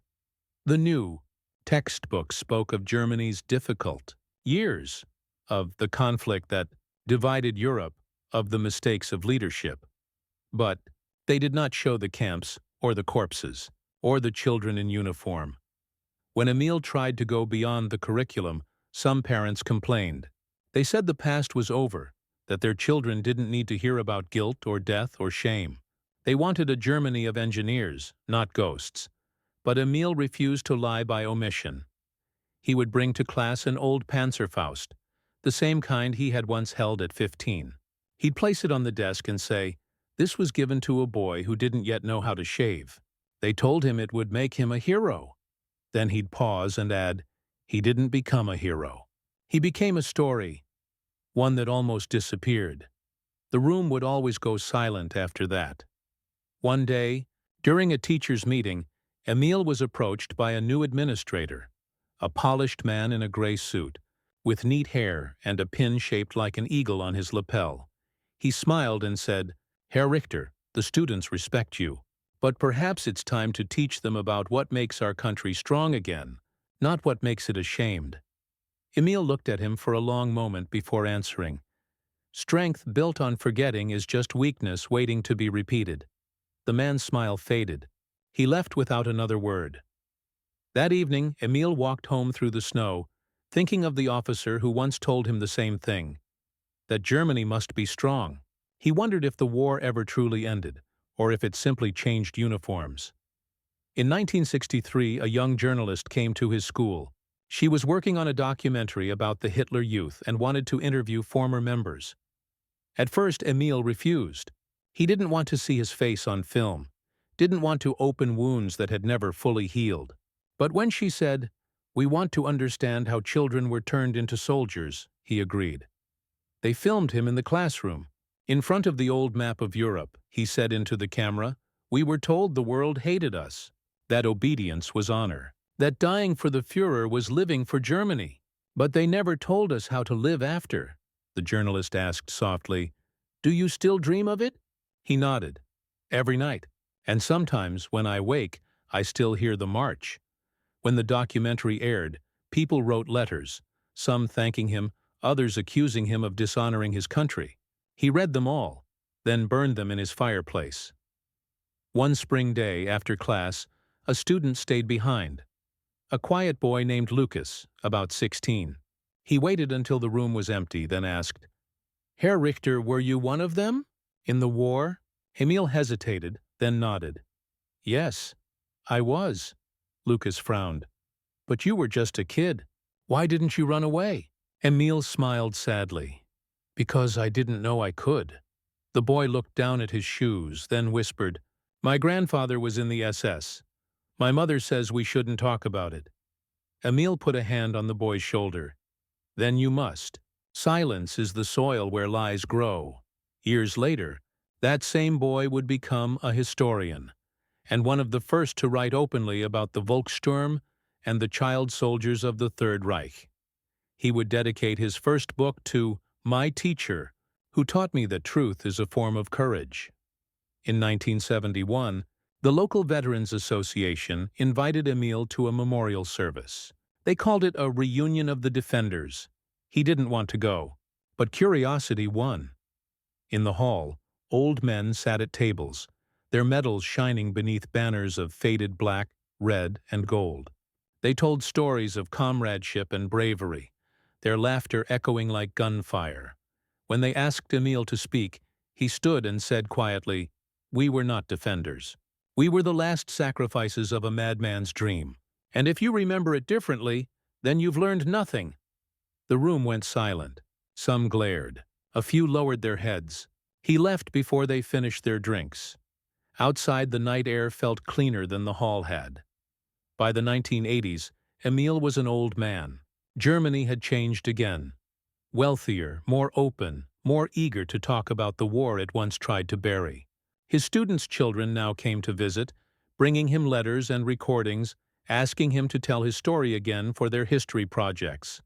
The new textbook spoke of Germany's difficult years, of the conflict that divided Europe, of the mistakes of leadership. But they did not show the camps, or the corpses, or the children in uniform. When Emil tried to go beyond the curriculum, some parents complained. They said the past was over, that their children didn't need to hear about guilt or death or shame. They wanted a Germany of engineers, not ghosts. But Emil refused to lie by omission. He would bring to class an old Panzerfaust, the same kind he had once held at 15. He'd place it on the desk and say, "This was given to a boy who didn't yet know how to shave. They told him it would make him a hero." Then he'd pause and add, "He didn't become a hero. He became a story, one that almost disappeared." The room would always go silent after that. One day, during a teachers' meeting, Emil was approached by a new administrator, a polished man in a gray suit, with neat hair and a pin shaped like an eagle on his lapel. He smiled and said, "Herr Richter, the students respect you, but perhaps it's time to teach them about what makes our country strong again, not what makes it ashamed." Emil looked at him for a long moment before answering, Strength built on forgetting is just weakness waiting to be repeated. The man's smile faded. He left without another word. That evening, Emil walked home through the snow, thinking of the officer who once told him the same thing, that Germany must be strong. He wondered if the war ever truly ended, or if it simply changed uniforms. In 1963, a young journalist came to his school. She was working on a documentary about the Hitler Youth and wanted to interview former members. At first, Emil refused. He didn't want to see his face on film, didn't want to open wounds that had never fully healed. But when she said, "We want to understand how children were turned into soldiers," he agreed. They filmed him in the classroom. In front of the old map of Europe, he said into the camera, "We were told the world hated us, that obedience was honor, that dying for the Führer was living for Germany. But they never told us how to live after." The journalist asked softly, "Do you still dream of it?" He nodded. "Every night. And sometimes, when I wake, I still hear the march." When the documentary aired, people wrote letters, some thanking him, others accusing him of dishonoring his country. He read them all, then burned them in his fireplace. One spring day, after class, a student stayed behind. A quiet boy named Lucas, about 16. He waited until the room was empty, then asked, "Herr Richter, were you one of them? In the war?" Emil hesitated, then nodded. "Yes, I was." Lucas frowned. "But you were just a kid. Why didn't you run away?" Emil smiled sadly. "Because I didn't know I could." The boy looked down at his shoes, then whispered, "My grandfather was in the SS. My mother says we shouldn't talk about it." Emil put a hand on the boy's shoulder. "Then you must. Silence is the soil where lies grow." Years later, that same boy would become a historian, and one of the first to write openly about the Volkssturm and the child soldiers of the Third Reich. He would dedicate his first book to "my teacher, who taught me that truth is a form of courage." In 1971, the local Veterans Association invited Emil to a memorial service. They called it a reunion of the defenders. He didn't want to go, but curiosity won. In the hall, old men sat at tables, their medals shining beneath banners of faded black, red, and gold. They told stories of comradeship and bravery, their laughter echoing like gunfire. When they asked Emil to speak, he stood and said quietly, "We were not defenders. We were the last sacrifices of a madman's dream. And if you remember it differently, then you've learned nothing." The room went silent. Some glared. A few lowered their heads. He left before they finished their drinks. Outside, the night air felt cleaner than the hall had. By the 1980s, Emil was an old man. Germany had changed again. Wealthier, more open, more eager to talk about the war it once tried to bury. His students' children now came to visit, bringing him letters and recordings, asking him to tell his story again for their history projects.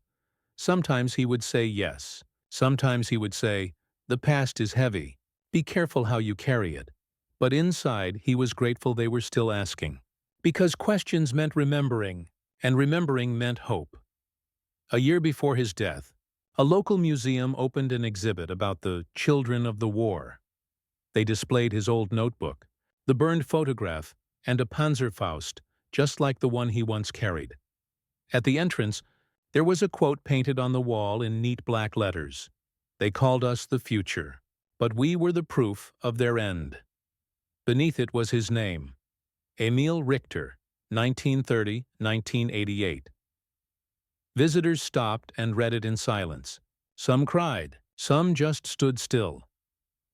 Sometimes he would say yes. Sometimes he would say, "The past is heavy. Be careful how you carry it." But inside, he was grateful they were still asking. Because questions meant remembering, and remembering meant hope. A year before his death, a local museum opened an exhibit about the children of the war. They displayed his old notebook, the burned photograph, and a Panzerfaust, just like the one he once carried. At the entrance, there was a quote painted on the wall in neat black letters. "They called us the future, but we were the proof of their end." Beneath it was his name, Emil Richter, 1930–1988. Visitors stopped and read it in silence. Some cried, some just stood still.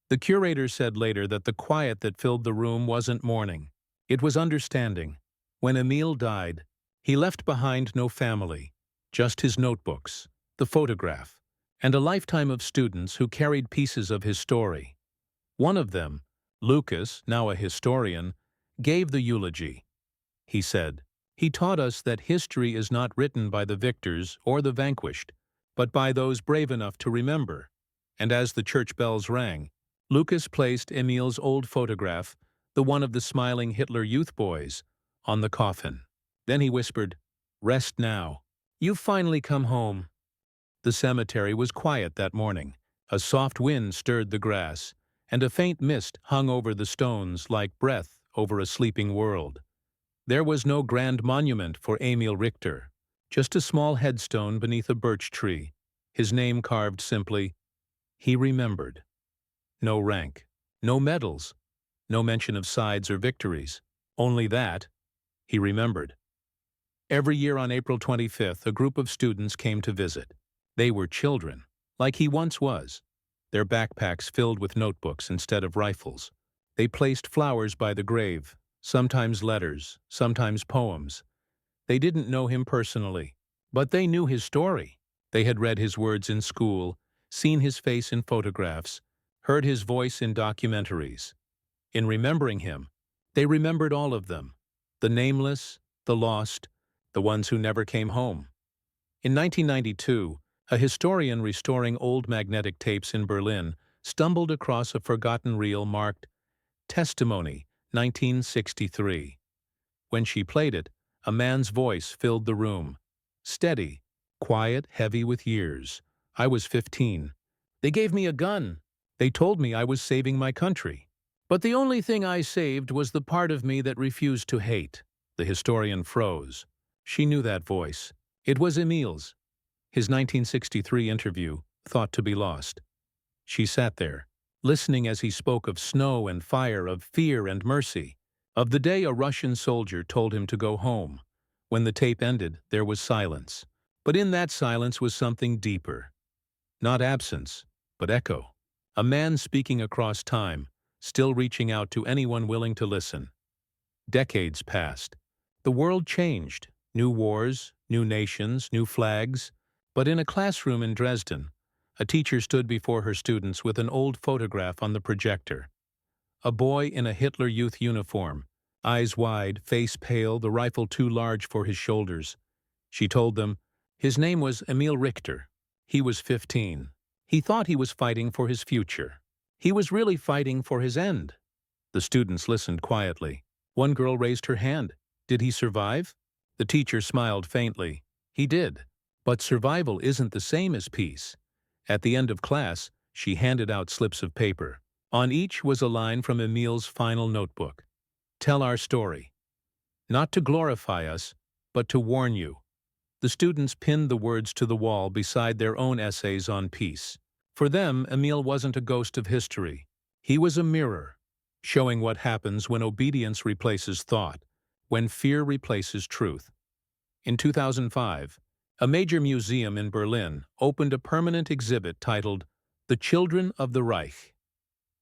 The curator said later that the quiet that filled the room wasn't mourning. It was understanding. When Emil died, he left behind no family, just his notebooks, the photograph, and a lifetime of students who carried pieces of his story. One of them, Lucas, now a historian, gave the eulogy. He said, "He taught us that history is not written by the victors or the vanquished, but by those brave enough to remember." And as the church bells rang, Lucas placed Emil's old photograph, the one of the smiling Hitler Youth boys, on the coffin. Then he whispered, "Rest now. You've finally come home." The cemetery was quiet that morning. A soft wind stirred the grass, and a faint mist hung over the stones like breath over a sleeping world. There was no grand monument for Emil Richter, just a small headstone beneath a birch tree, his name carved simply, "He remembered." No rank, no medals, no mention of sides or victories, only that he remembered. Every year on April 25th, a group of students came to visit. They were children, like he once was, their backpacks filled with notebooks instead of rifles. They placed flowers by the grave, sometimes letters, sometimes poems. They didn't know him personally, but they knew his story. They had read his words in school, seen his face in photographs, heard his voice in documentaries. In remembering him, they remembered all of them, the nameless, the lost, the ones who never came home. In 1992, a historian restoring old magnetic tapes in Berlin stumbled across a forgotten reel marked "Testimony, 1963." When she played it, a man's voice filled the room. Steady, quiet, heavy with years. "I was 15. They gave me a gun. They told me I was saving my country. But the only thing I saved was the part of me that refused to hate." The historian froze. She knew that voice. It was Emil's. His 1963 interview, thought to be lost. She sat there, listening as he spoke of snow and fire, of fear and mercy, of the day a Russian soldier told him to go home. When the tape ended, there was silence. But in that silence was something deeper. Not absence, but echo. A man speaking across time, still reaching out to anyone willing to listen. Decades passed. The world changed. New wars, new nations, new flags. But in a classroom in Dresden, a teacher stood before her students with an old photograph on the projector. A boy in a Hitler Youth uniform, eyes wide, face pale, the rifle too large for his shoulders. She told them, his name was Emil Richter. He was 15. He thought he was fighting for his future. He was really fighting for his end. The students listened quietly. One girl raised her hand. Did he survive? The teacher smiled faintly. He did. But survival isn't the same as peace. At the end of class, she handed out slips of paper. On each was a line from Emil's final notebook. "Tell our story. Not to glorify us, but to warn you." The students pinned the words to the wall beside their own essays on peace. For them, Emil wasn't a ghost of history. He was a mirror, showing what happens when obedience replaces thought, when fear replaces truth. In 2005, a major museum in Berlin opened a permanent exhibit titled "The Children of the Reich."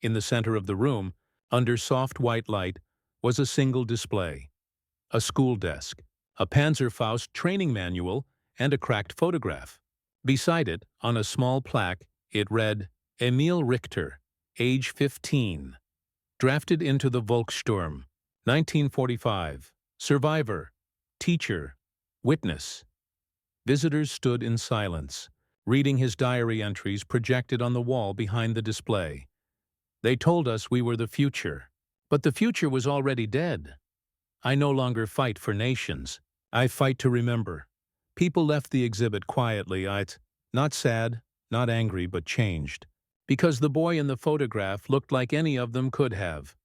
In the center of the room, under soft white light, was a single display. A school desk, a Panzerfaust training manual, and a cracked photograph. Beside it, on a small plaque, it read, "Emil Richter, age 15. Drafted into the Volkssturm, 1945. Survivor, teacher, witness." Visitors stood in silence, reading his diary entries projected on the wall behind the display. "They told us we were the future, but the future was already dead. I no longer fight for nations. I fight to remember." People left the exhibit quietly, not sad, not angry, but changed. Because the boy in the photograph looked like any of them could have.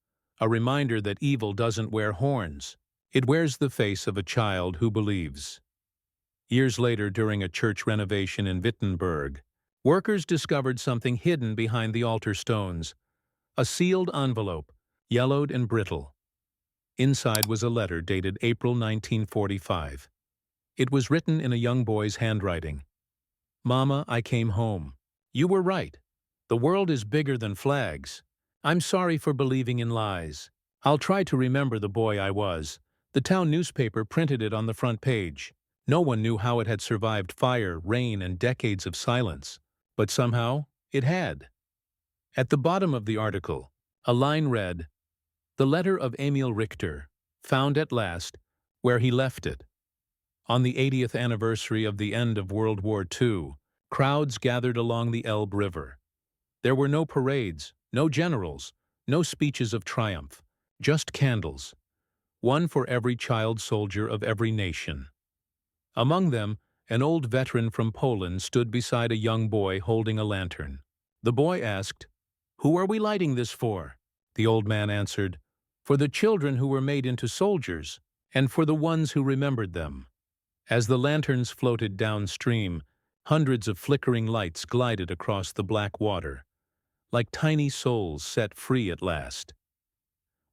A reminder that evil doesn't wear horns. It wears the face of a child who believes. Years later, during a church renovation in Wittenberg, workers discovered something hidden behind the altar stones. A sealed envelope, yellowed and brittle. Inside was a letter dated April 1945. It was written in a young boy's handwriting. "Mama, I came home. You were right. The world is bigger than flags. I'm sorry for believing in lies. I'll try to remember the boy I was." The town newspaper printed it on the front page. No one knew how it had survived fire, rain, and decades of silence. But somehow, it had. At the bottom of the article, a line read, "The letter of Emil Richter, found at last, where he left it." On the 80th anniversary of the end of World War II, crowds gathered along the Elbe River. There were no parades, no generals, no speeches of triumph, just candles, one for every child soldier of every nation. Among them, an old veteran from Poland stood beside a young boy holding a lantern. The boy asked, "Who are we lighting this for?" The old man answered, "For the children who were made into soldiers, and for the ones who remembered them." As the lanterns floated downstream, hundreds of flickering lights glided across the black water, like tiny souls set free at last.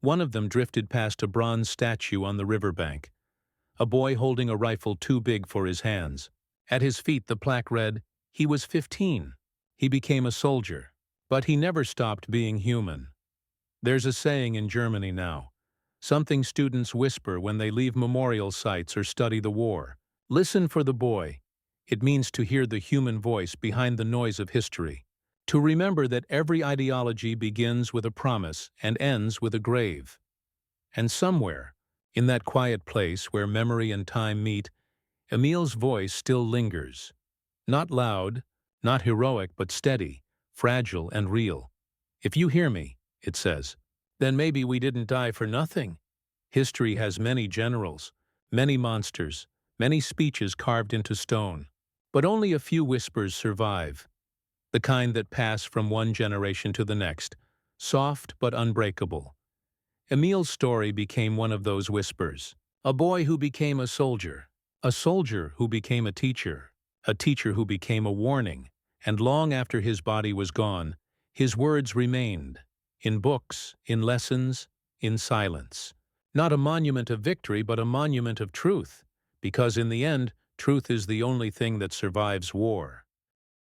One of them drifted past a bronze statue on the riverbank, a boy holding a rifle too big for his hands. At his feet the plaque read, "He was 15. He became a soldier, but he never stopped being human." There's a saying in Germany now, something students whisper when they leave memorial sites or study the war. Listen for the boy. It means to hear the human voice behind the noise of history. To remember that every ideology begins with a promise and ends with a grave. And somewhere, in that quiet place where memory and time meet, Emil's voice still lingers. Not loud, not heroic, but steady, fragile, and real. "If you hear me," it says, "then maybe we didn't die for nothing." History has many generals, many monsters, many speeches carved into stone. But only a few whispers survive, the kind that pass from one generation to the next, soft but unbreakable. Emil's story became one of those whispers. A boy who became a soldier who became a teacher who became a warning, and long after his body was gone, his words remained, in books, in lessons, in silence. Not a monument of victory, but a monument of truth, because in the end, truth is the only thing that survives war.